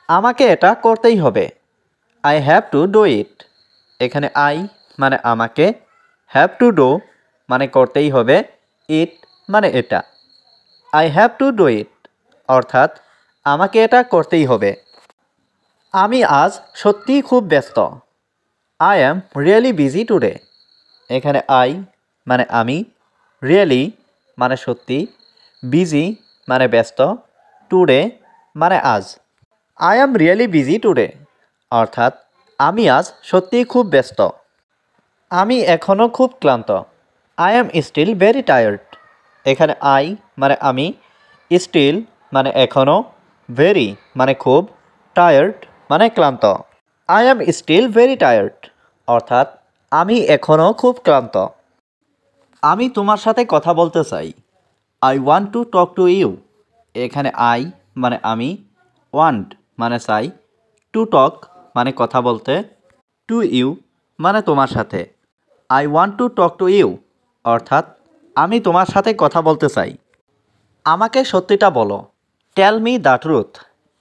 আমাকে এটা করতেই হবে। I have to do it. এখানে আই মানে আমাকে, হ্যাভ টু ডু মানে করতেই হবে, ইট মানে এটা। I have to do it অর্থাৎ আমাকে এটা করতেই হবে। আমি আজ সত্যিই খুব ব্যস্ত। I am really busy today. এখানে আই মানে আমি, রিয়েলি মানে সত্যি, বিজি মানে ব্যস্ত, টুডে মানে আজ। I am really busy today অর্থাৎ আমি আজ সত্যিই খুব ব্যস্ত। আমি এখনও খুব ক্লান্ত। I am still very tired. এখানে আই মানে আমি, স্টিল মানে এখনও, ভেরি মানে খুব, টায়ার্ড মানে ক্লান্ত। I am still very tired অর্থাৎ আমি এখনও খুব ক্লান্ত। আমি তোমার সাথে কথা বলতে চাই। I want to talk to you. এখানে আই মানে আমি, ওয়ান্ট মানে চাই, টু টক মানে কথা বলতে, টু ইউ মানে তোমার সাথে। I want to talk to you অর্থাৎ আমি তোমার সাথে কথা বলতে চাই। আমাকে সত্যিটা বলো। Tell me the truth.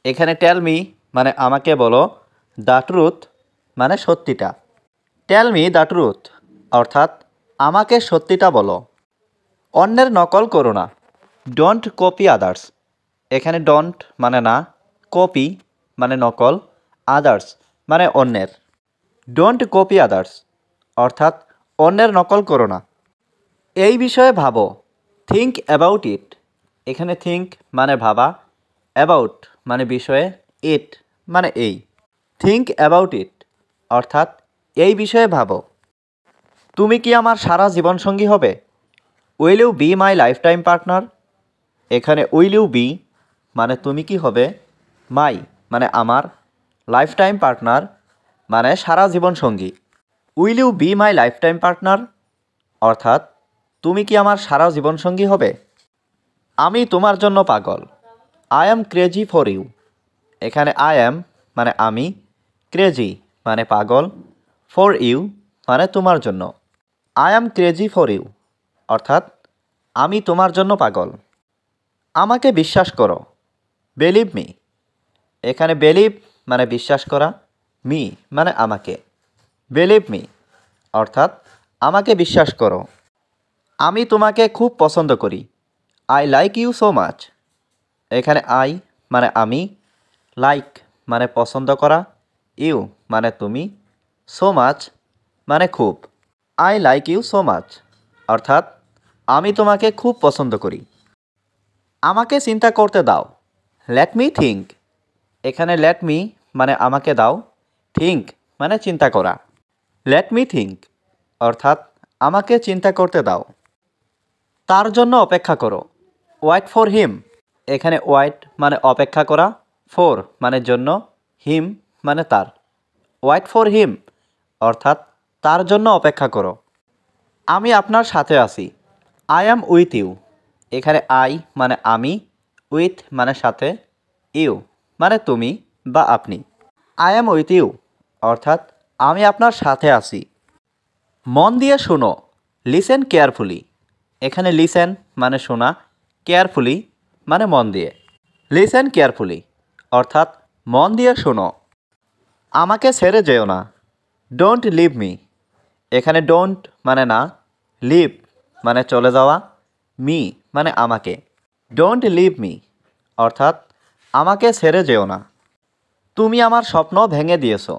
এখানে টেল মি মানে আমাকে বলো, দ্য ট্রুথ মানে সত্যিটা। টেল মি দ্য ট্রুথ অর্থাৎ আমাকে সত্যিটা বলো। অন্যের নকল করো না। Don't copy others. এখানে ডোন্ট মানে না, কপি মানে নকল, আদার্স মানে অন্যের। ডোন্ট কপি আদার্স অর্থাৎ অন্যের নকল করো না। এই বিষয়ে ভাবো। Think about it. এখানে থিঙ্ক মানে ভাবা, অ্যাবাউট মানে বিষয়ে, ইট মানে এই। থিঙ্ক অ্যাবাউট ইট অর্থাৎ এই বিষয়ে ভাবো। তুমি কি আমার সারা জীবনসঙ্গী হবে? Will you be my lifetime partner? এখানে উইল ইউ বি মানে তুমি কি হবে, মাই মানে আমার, লাইফ টাইম পার্টনার মানে সারা জীবনসঙ্গী। Will you be my lifetime partner অর্থাৎ তুমি কি আমার সারা জীবনসঙ্গী হবে? আমি তোমার জন্য পাগল। I am crazy for you. এখানে আই অ্যাম মানে আমি, ক্রেজি মানে পাগল, ফর ইউ মানে তোমার জন্য। I am crazy for you অর্থাৎ আমি তোমার জন্য পাগল। আমাকে বিশ্বাস করো। Believe me. এখানে বিলিভ মানে বিশ্বাস করা, মি মানে আমাকে। বিলিভ মি অর্থাৎ আমাকে বিশ্বাস করো। আমি তোমাকে খুব পছন্দ করি। I like you so much. এখানে আই মানে আমি, লাইক মানে পছন্দ করা, ইউ মানে তুমি, সো মাচ মানে খুব। I like you so much অর্থাৎ আমি তোমাকে খুব পছন্দ করি। আমাকে চিন্তা করতে দাও। Let me think. এখানে লেট মি মানে আমাকে দাও, থিঙ্ক মানে চিন্তা করা। লেট মি থিঙ্ক অর্থাৎ আমাকে চিন্তা করতে দাও। তার জন্য অপেক্ষা করো। Wait for him. এখানে ওয়েট মানে অপেক্ষা করা, ফর মানে জন্য, হিম মানে তার। ওয়েট ফর হিম অর্থাৎ তার জন্য অপেক্ষা করো। আমি আপনার সাথে আছি। I am with you. এখানে আই মানে আমি, উইথ মানে সাথে, ইউ মানে তুমি বা আপনি। আই অ্যাম উইথ ইউ অর্থাৎ আমি আপনার সাথে আছি। মন দিয়ে শোনো। Listen carefully. এখানে লিসেন মানে শোনা, কেয়ারফুলি মানে মন দিয়ে। লিসেন কেয়ারফুলি অর্থাৎ মন দিয়ে শোনো। আমাকে ছেড়ে যেও না। Don't leave me. এখানে ডোন্ট মানে না, লিভ মানে চলে যাওয়া, মি মানে আমাকে। ডোন্ট লিভ মি অর্থাৎ আমাকে ছেড়ে যেও না। তুমি আমার স্বপ্ন ভেঙে দিয়েছো।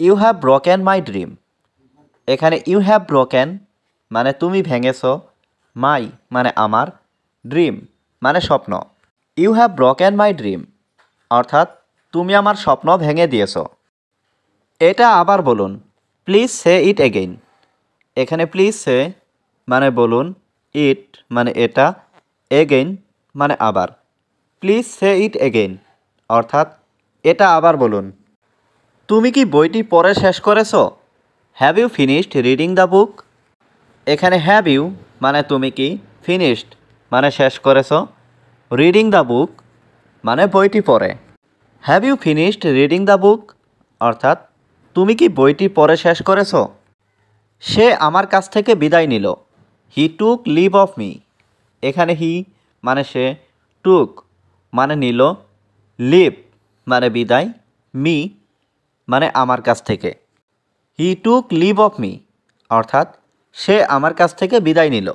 You have broken my dream. এখানে ইউ হ্যাভ ব্রোকেন মানে তুমি ভেঙেছো, মাই মানে আমার, ড্রিম মানে স্বপ্ন। You have broken my dream অর্থাৎ তুমি আমার স্বপ্ন ভেঙে দিয়েছো। এটা আবার বলুন। Please say it again. এখানে প্লিজ সে মানে বলুন, ইট মানে এটা, এগেইন মানে আবার। প্লিজ সে ইট এগেইন অর্থাৎ এটা আবার বলুন। তুমি কি বইটি পড়ে শেষ করেছো? Have you finished reading the book? এখানে হ্যাভ ইউ মানে তুমি কি, ফিনিশড মানে শেষ করেছো, রিডিং দ্য বুক মানে বইটি পড়ে। Have you finished reading the book অর্থাৎ তুমি কি বইটি পড়ে শেষ করেছো? সে আমার কাছ থেকে বিদায় নিল। হি টুক লিভ অফ মি। এখানে হি মানে সে, টুক মানে নিল, লিভ মানে বিদায়, মি মানে আমার কাছ থেকে। হি টুক লিভ অফ মি অর্থাৎ সে আমার কাছ থেকে বিদায় নিল।